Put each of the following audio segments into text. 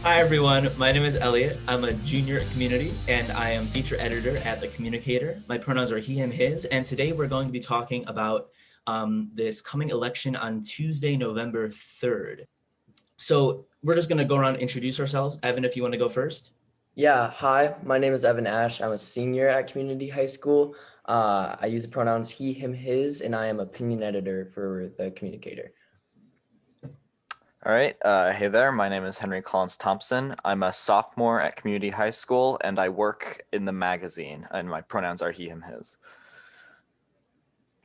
Hi everyone, my name is Elliot. I'm a junior at Community and I am feature editor at the Communicator. My pronouns are he, him, his, and today we're going to be talking about this coming election on Tuesday, November 3rd. So we're just going to go around and introduce ourselves. Evan, if you want to go first. Yeah, hi, my name is Evan Ash. I'm a senior at Community High School. I use the pronouns he, him, his, and I am opinion editor for the Communicator. All right. Hey there. My name is Henry Collins Thompson. I'm a sophomore at Community High School, and I work in the magazine, and my pronouns are he, him, his.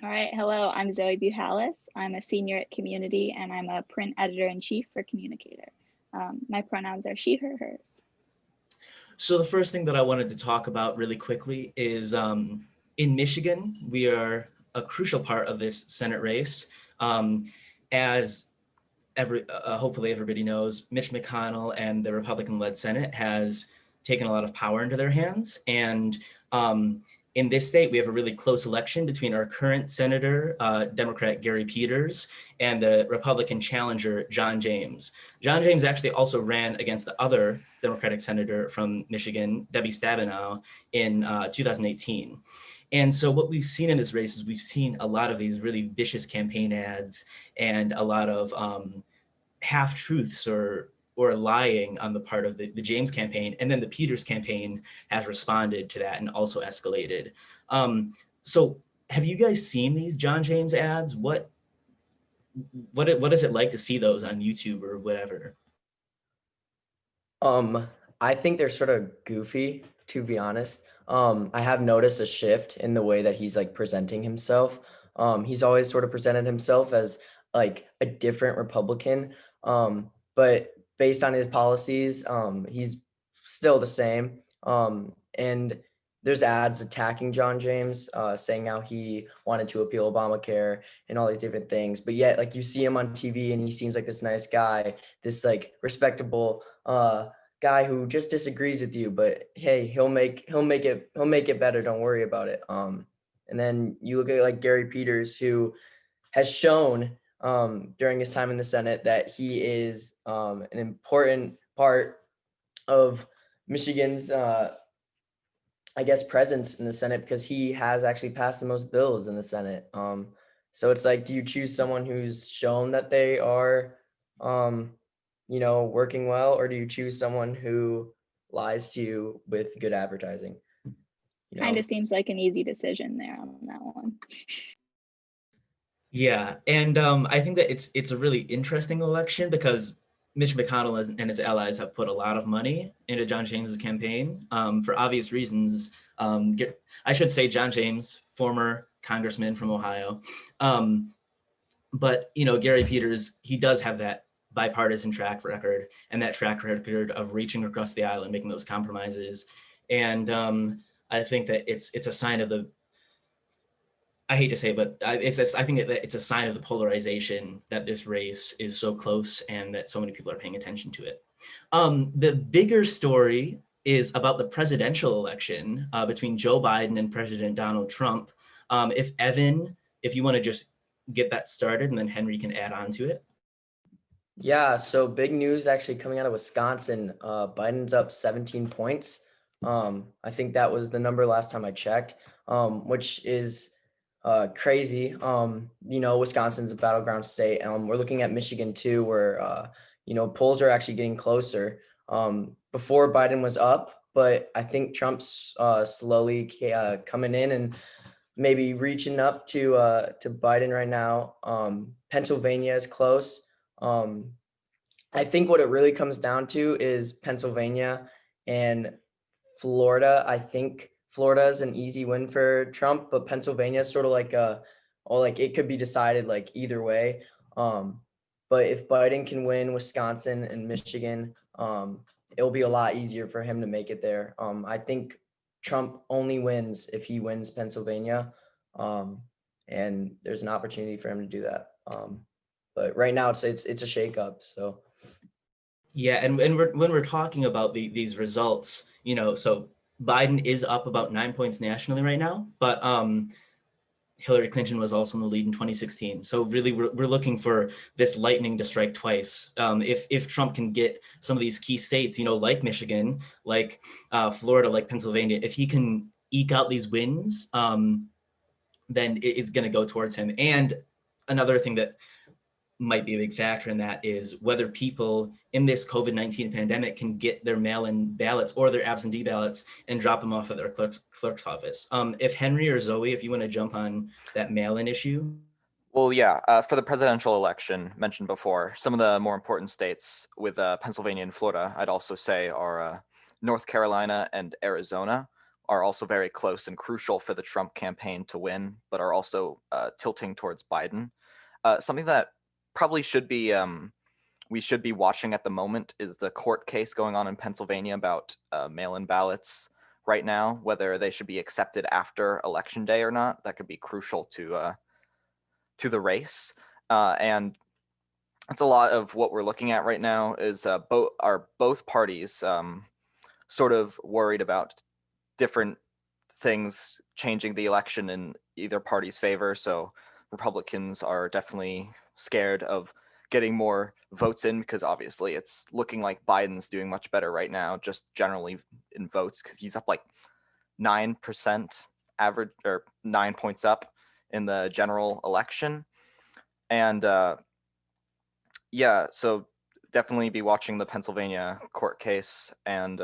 All right, hello, I'm Zoe Buhalis. I'm a senior at Community, and I'm a print editor-in-chief for Communicator. My pronouns are she, her, hers. So the first thing that I wanted to talk about really quickly is in Michigan, we are a crucial part of this Senate race. As hopefully everybody knows, Mitch McConnell and the Republican-led Senate has taken a lot of power into their hands. And in this state, we have a really close election between our current senator, Democrat Gary Peters, and the Republican challenger, John James. John James actually also ran against the other Democratic senator from Michigan, Debbie Stabenow, in 2018. And so what we've seen in this race is we've seen a lot of these really vicious campaign ads and a lot of half-truths or lying on the part of the James campaign. And then the Peters campaign has responded to that and also escalated. So have you guys seen these John James ads? What is it like to see those on YouTube or whatever? I think they're sort of goofy, to be honest. I have noticed a shift in the way that he's like presenting himself. He's always sort of presented himself as like a different Republican. But based on his policies, he's still the same. And there's ads attacking John James, saying how he wanted to appeal Obamacare and all these different things. But yet, like you see him on TV and he seems like this nice guy, this like respectable guy who just disagrees with you. But hey, he'll make it better. Don't worry about it. And then you look at like Gary Peters, who has shown during his time in the Senate that he is an important part of Michigan's, I guess, presence in the Senate, because he has actually passed the most bills in the Senate. So it's like, do you choose someone who's shown that they are, working well, or do you choose someone who lies to you with good advertising? Kind of seems like an easy decision there on that one. Yeah, and I think that it's a really interesting election because Mitch McConnell and his allies have put a lot of money into John James's campaign for obvious reasons. I should say John James, former congressman from Ohio. But Gary Peters, he does have that bipartisan track record and that track record of reaching across the aisle and making those compromises. And I think that it's a sign of the, I hate to say it, but I think it's a sign of the polarization that this race is so close and that so many people are paying attention to it. The bigger story is about the presidential election between Joe Biden and President Donald Trump. If you want to just get that started, and then Henry can add on to it. Yeah, so big news actually coming out of Wisconsin. Biden's up 17 points. I think that was the number last time I checked, which is crazy. Wisconsin's a battleground state. We're looking at Michigan too, where polls are actually getting closer. Before Biden was up, but I think Trump's slowly coming in and maybe reaching up to Biden right now. Pennsylvania is close. I think what it really comes down to is Pennsylvania and Florida. I think Florida is an easy win for Trump, but Pennsylvania is sort of like it could be decided like either way. But if Biden can win Wisconsin and Michigan, it'll be a lot easier for him to make it there. I think Trump only wins if he wins Pennsylvania, and there's an opportunity for him to do that. But right now it's a shakeup. So yeah, and when we're talking about these results, so Biden is up about 9 points nationally right now, but Hillary Clinton was also in the lead in 2016. So really, we're looking for this lightning to strike twice. If Trump can get some of these key states, like Michigan, like Florida, like Pennsylvania, if he can eke out these wins, then it's going to go towards him. And another thing that might be a big factor in that is whether people in this COVID-19 pandemic can get their mail-in ballots or their absentee ballots and drop them off at their clerk's office. If Henry or Zoe, if you want to jump on that mail-in issue. Well, yeah, for the presidential election mentioned before, some of the more important states with Pennsylvania and Florida, I'd also say are North Carolina and Arizona are also very close and crucial for the Trump campaign to win, but are also tilting towards Biden. Something that probably should be we should be watching at the moment is the court case going on in Pennsylvania about mail-in ballots right now, whether they should be accepted after election day or not. That could be crucial to the race, and that's a lot of what we're looking at right now. Is both parties sort of worried about different things changing the election in either party's favor. So Republicans are definitely scared of getting more votes in because obviously it's looking like Biden's doing much better right now, just generally in votes, because he's up like 9% average, or 9 points up in the general election. And yeah, so definitely be watching the Pennsylvania court case. And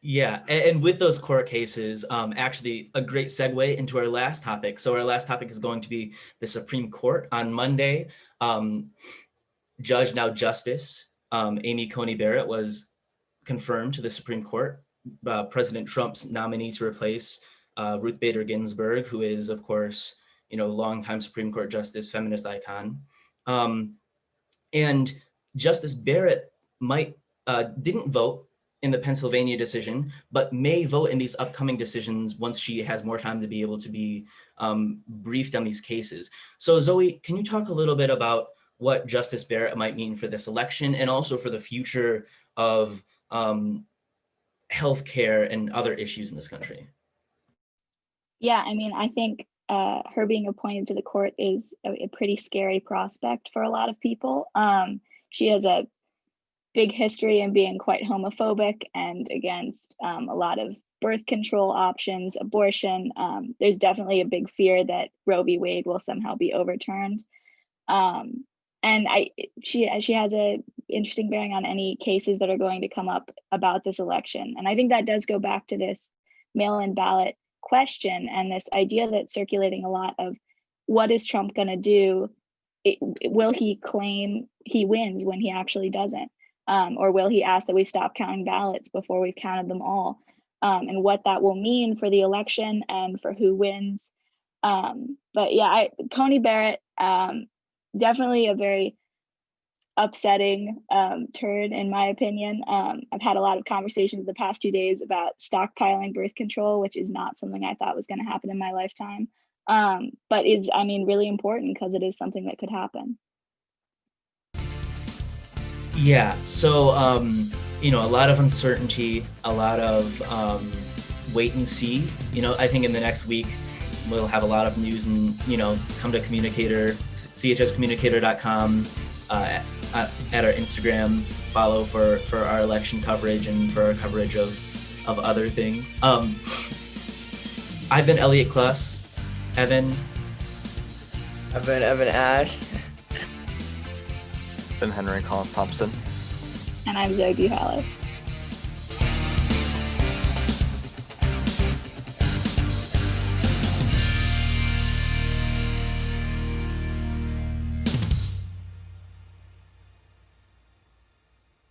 Yeah, and with those court cases, actually a great segue into our last topic. So our last topic is going to be the Supreme Court. On Monday, Judge, now Justice, Amy Coney Barrett was confirmed to the Supreme Court, President Trump's nominee to replace Ruth Bader Ginsburg, who is, of course, longtime Supreme Court justice, feminist icon. And Justice Barrett didn't vote in the Pennsylvania decision, but may vote in these upcoming decisions once she has more time to be able to be briefed on these cases. So Zoe, can you talk a little bit about what Justice Barrett might mean for this election and also for the future of healthcare and other issues in this country? Yeah, I mean, I think her being appointed to the court is a pretty scary prospect for a lot of people. She has a big history in being quite homophobic and against a lot of birth control options, abortion. There's definitely a big fear that Roe v. Wade will somehow be overturned. And she has a interesting bearing on any cases that are going to come up about this election. And I think that does go back to this mail-in ballot question and this idea that's circulating a lot of what is Trump going to do? Will he claim he wins when he actually doesn't? Or will he ask that we stop counting ballots before we've counted them all? And what that will mean for the election and for who wins. But yeah, Coney Barrett, definitely a very upsetting turn in my opinion. I've had a lot of conversations the past 2 days about stockpiling birth control, which is not something I thought was going to happen in my lifetime, but is, I mean, really important because it is something that could happen. Yeah, so a lot of uncertainty, a lot of wait and see. I think in the next week we'll have a lot of news, and come to Communicator, chscommunicator.com, at our Instagram, follow for our election coverage and for our coverage of other things. I've been Elliot Kluss. Evan. I've been Evan Ash. been Henry Collins Thompson. And I'm Zoe Buhalis.